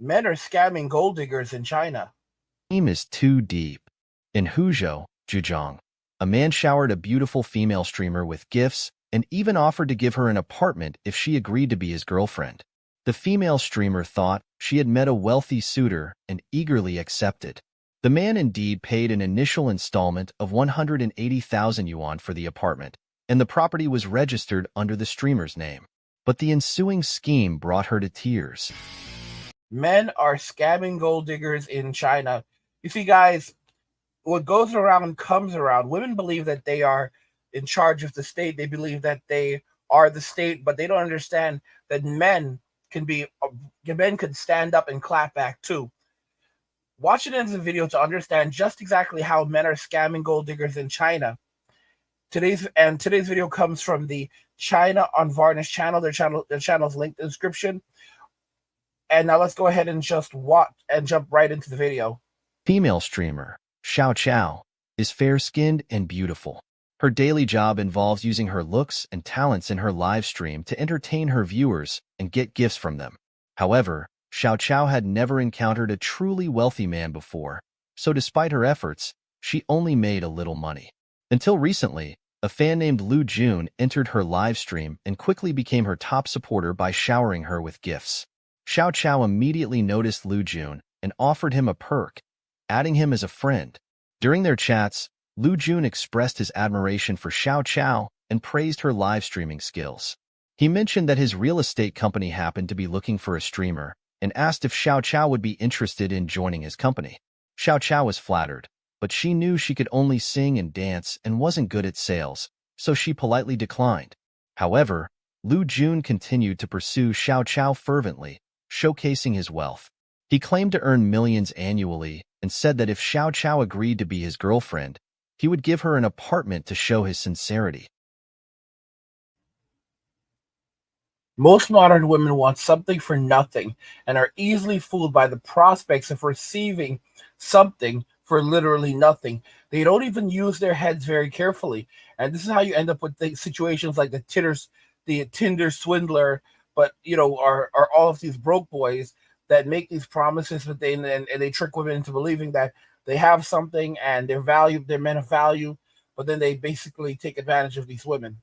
Men are scamming gold diggers in China. Theme is too deep. In Huzhou, Zhejiang, a man showered a beautiful female streamer with gifts and even offered to give her an apartment if she agreed to be his girlfriend. The female streamer thought she had met a wealthy suitor and eagerly accepted. The man indeed paid an initial installment of 180,000 yuan for the apartment, and the property was registered under the streamer's name. But the ensuing scheme brought her to tears. Men are scamming gold diggers in China. You see, guys, what goes around comes around. Women believe that they are in charge of the state. They believe that they are the state, but they don't understand that men can stand up and clap back too. Watch it in the video to understand just exactly how men are scamming gold diggers in China. Today's video comes from the China Unvarnished channel. Their channel's linked in the description. And now let's go ahead and just watch and jump right into the video. Female streamer, Xiao Chao, is fair-skinned and beautiful. Her daily job involves using her looks and talents in her live stream to entertain her viewers and get gifts from them. However, Xiao Chao had never encountered a truly wealthy man before, so despite her efforts, she only made a little money. Until recently, a fan named Lu Jun entered her live stream and quickly became her top supporter by showering her with gifts. Xiao Chao immediately noticed Lu Jun and offered him a perk, adding him as a friend. During their chats, Lu Jun expressed his admiration for Xiao Chao and praised her live streaming skills. He mentioned that his real estate company happened to be looking for a streamer and asked if Xiao Chao would be interested in joining his company. Xiao Chao was flattered, but she knew she could only sing and dance and wasn't good at sales, so she politely declined. However, Lu Jun continued to pursue Xiao Chao fervently, showcasing his wealth. He claimed to earn millions annually and said that if Xiao Chao agreed to be his girlfriend, he would give her an apartment to show his sincerity. Most modern women want something for nothing and are easily fooled by the prospects of receiving something for literally nothing. They don't even use their heads very carefully. And this is how you end up with situations like the Tinder swindler, but are all of these broke boys that make these promises, but they trick women into believing that they have something and they're men of value, but then they basically take advantage of these women.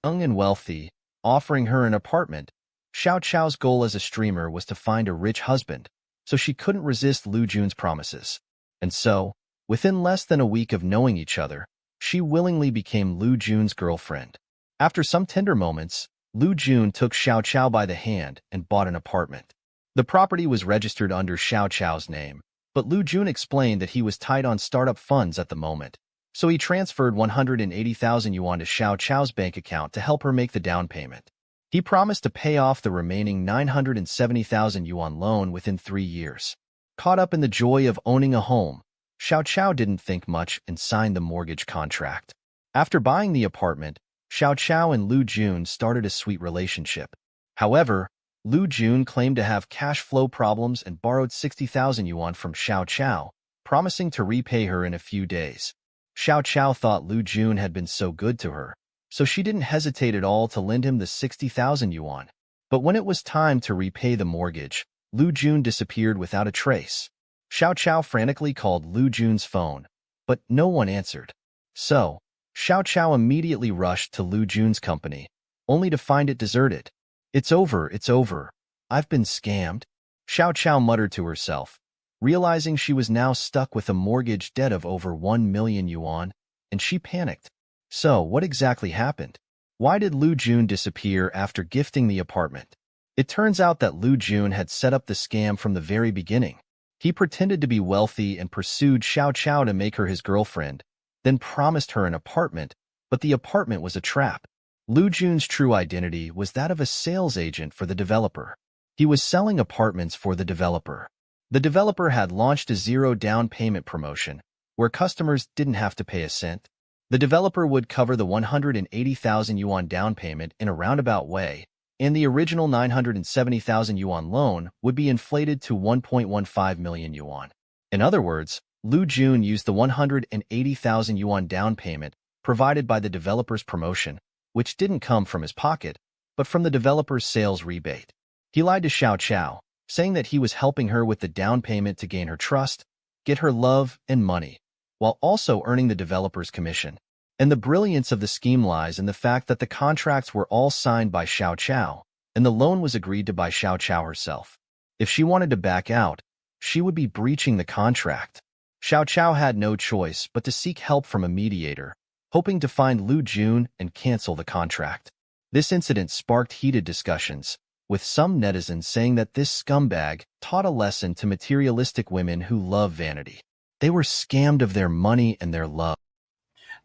Young and wealthy, offering her an apartment, Xiao Chao's goal as a streamer was to find a rich husband, so she couldn't resist Lu Jun's promises. And so, within less than a week of knowing each other, she willingly became Lu Jun's girlfriend. After some tender moments, Lu Jun took Xiao Chao by the hand and bought an apartment. The property was registered under Xiao Chao's name, but Lu Jun explained that he was tight on startup funds at the moment, so he transferred 180,000 yuan to Xiao Chao's bank account to help her make the down payment. He promised to pay off the remaining 970,000 yuan loan within 3 years. Caught up in the joy of owning a home, Xiao Chao didn't think much and signed the mortgage contract. After buying the apartment, Xiao Chao and Lu Jun started a sweet relationship. However, Lu Jun claimed to have cash flow problems and borrowed 60,000 yuan from Xiao Chao, promising to repay her in a few days. Xiao Chao thought Lu Jun had been so good to her, so she didn't hesitate at all to lend him the 60,000 yuan. But when it was time to repay the mortgage, Lu Jun disappeared without a trace. Xiao Chao frantically called Lu Jun's phone, but no one answered. So, Xiao Chao immediately rushed to Lu Jun's company, only to find it deserted. It's over. I've been scammed," Xiao Chao muttered to herself, realizing she was now stuck with a mortgage debt of over 1 million yuan, and she panicked. So, what exactly happened? Why did Lu Jun disappear after gifting the apartment? It turns out that Lu Jun had set up the scam from the very beginning. He pretended to be wealthy and pursued Xiao Chao to make her his girlfriend, then promised her an apartment, but the apartment was a trap. Lu Jun's true identity was that of a sales agent for the developer. He was selling apartments for the developer. The developer had launched a zero down payment promotion, where customers didn't have to pay a cent. The developer would cover the 180,000 yuan down payment in a roundabout way, and the original 970,000 yuan loan would be inflated to 1.15 million yuan. In other words, Lu Jun used the 180,000 yuan down payment provided by the developer's promotion, which didn't come from his pocket, but from the developer's sales rebate. He lied to Xiao Chao, saying that he was helping her with the down payment to gain her trust, get her love and money, while also earning the developer's commission. And the brilliance of the scheme lies in the fact that the contracts were all signed by Xiao Chao, and the loan was agreed to by Xiao Chao herself. If she wanted to back out, she would be breaching the contract. Xiao Chao had no choice but to seek help from a mediator, hoping to find Lu Jun and cancel the contract. This incident sparked heated discussions, with some netizens saying that this scumbag taught a lesson to materialistic women who love vanity. They were scammed of their money and their love.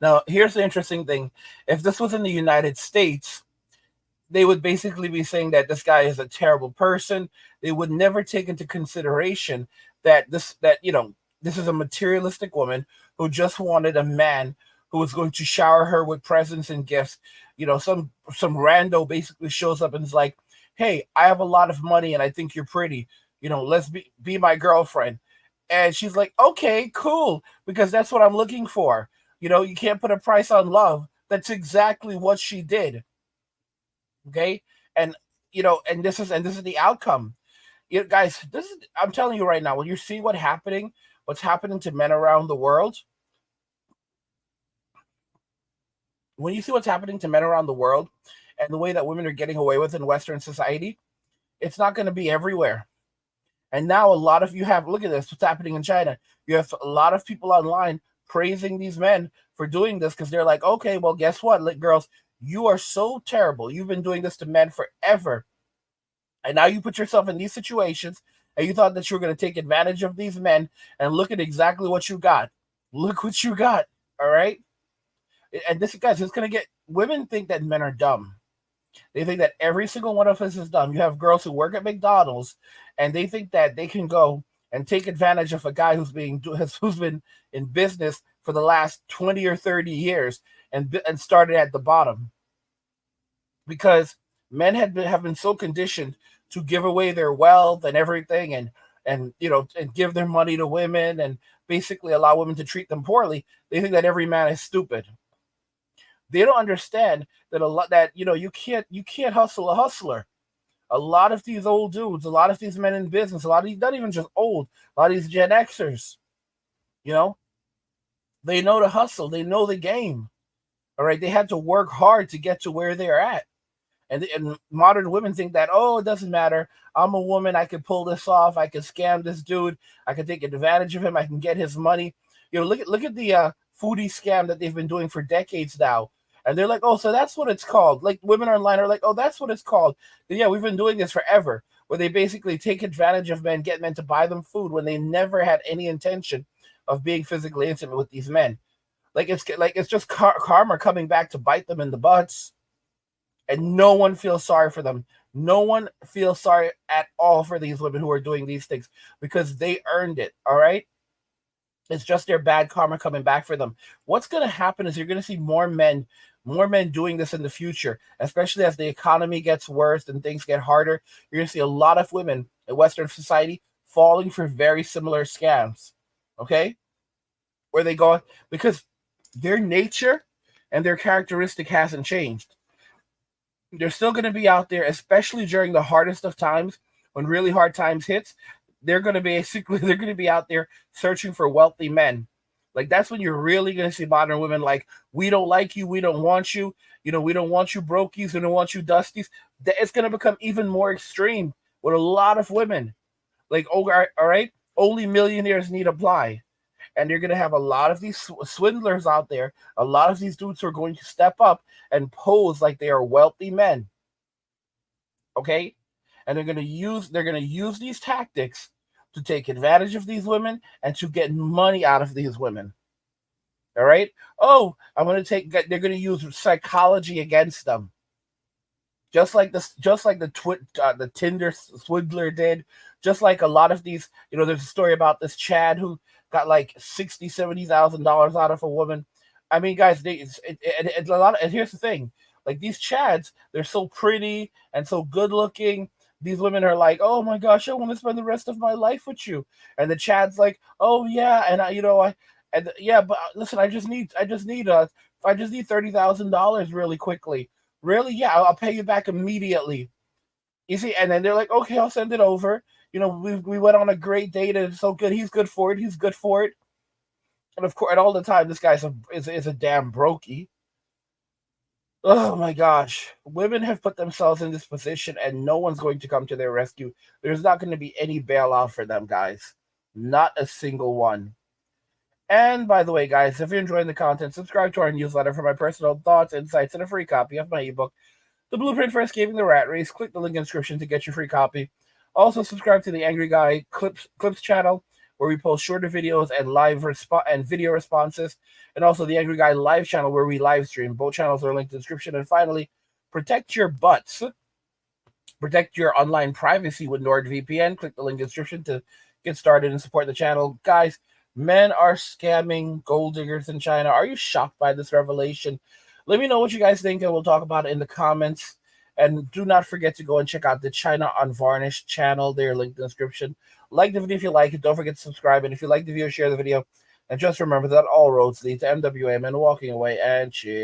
Now, here's the interesting thing. If this was in the United States, they would basically be saying that this guy is a terrible person. They would never take into consideration that this is a materialistic woman who just wanted a man who was going to shower her with presents and gifts. Some rando basically shows up and is like, "Hey, I have a lot of money and I think you're pretty. Let's be my girlfriend." And she's like, "Okay, cool, because that's what I'm looking for." You can't put a price on love. That's exactly what she did. Okay, and this is the outcome. Guys, I'm telling you right now, when you see what's happening to men around the world, when you see what's happening to men around the world, and the way that women are getting away with in Western society, it's not going to be everywhere. And now a lot of you have, look at this, what's happening in China. You have a lot of people online praising these men for doing this because they're like, okay, well, guess what, girls, you are so terrible. You've been doing this to men forever. And now you put yourself in these situations and you thought that you were going to take advantage of these men, and look at exactly what you got. Look what you got. All right. And this, guys, it's going to get, women think that men are dumb. They think that every single one of us is dumb. You have girls who work at McDonald's and they think that they can go and take advantage of a guy who's been in business for the last 20 or 30 years and started at the bottom, because men have been so conditioned to give away their wealth and everything, and give their money to women and basically allow women to treat them poorly. They think that every man is stupid. They don't understand that you can't hustle a hustler. A lot of these old dudes, a lot of these men in business, a lot of these, not even just old, a lot of these Gen Xers, they know the hustle, they know the game. All right, they had to work hard to get to where they're at. And modern women think that, oh, it doesn't matter. I'm a woman. I can pull this off. I can scam this dude. I can take advantage of him. I can get his money. Look at the foodie scam that they've been doing for decades now. And they're like, oh, so that's what it's called. Like, women online are like, oh, that's what it's called. And yeah, we've been doing this forever, where they basically take advantage of men, get men to buy them food when they never had any intention of being physically intimate with these men. It's just karma coming back to bite them in the butts. And no one feels sorry for them. No one feels sorry at all for these women who are doing these things, because they earned it. All right. It's just their bad karma coming back for them. What's going to happen is you're going to see more men doing this in the future, especially as the economy gets worse and things get harder. You're going to see a lot of women in Western society falling for very similar scams. Okay. Where they go, because their nature and their characteristic hasn't changed. They're still going to be out there, especially during the hardest of times, when really hard times hits. They're going to be out there searching for wealthy men. Like, that's when you're really going to see modern women like, we don't like you, we don't want you, we don't want you brokies, we don't want you dusties. It's going to become even more extreme with a lot of women. Like, oh, all right, only millionaires need apply. And you're going to have a lot of these swindlers out there, a lot of these dudes who are going to step up and pose like they are wealthy men. Okay? And they're going to use these tactics to take advantage of these women and to get money out of these women. All right? Oh, they're going to use psychology against them. Just like the Tinder swindler did, just like a lot of these, there's a story about this Chad who got like $60,000-$70,000 out of a woman. I mean, guys, it's a lot. And here's the thing: like, these Chads, they're so pretty and so good looking. These women are like, oh my gosh, I want to spend the rest of my life with you. And the Chad's like, oh yeah, but listen, I just need $30,000 really quickly. Really? Yeah, I'll pay you back immediately. You see, and then they're like, okay, I'll send it over. we went on a great date and it's so good. He's good for it. He's good for it. And of course, and all the time, this guy's is a damn brokey. Oh my gosh. Women have put themselves in this position and no one's going to come to their rescue. There's not going to be any bailout for them, guys. Not a single one. And by the way, guys, if you're enjoying the content, subscribe to our newsletter for my personal thoughts, insights, and a free copy of my ebook, The Blueprint for Escaping the Rat Race. Click the link in the description to get your free copy. Also, subscribe to the Angry Guy Clips channel, where we post shorter videos and video responses, and also the Angry Guy live channel where we live stream. Both channels are linked in the description. And finally, protect your butts. Protect your online privacy with NordVPN. Click the link in the description to get started and support the channel. Guys, men are scamming gold diggers in China. Are you shocked by this revelation? Let me know what you guys think, and we'll talk about it in the comments. And do not forget to go and check out the China Unvarnished channel. They're linked in the description. Like the video if you like it. Don't forget to subscribe. And if you like the video, share the video. And just remember that all roads lead to MWM and walking away. And cheers.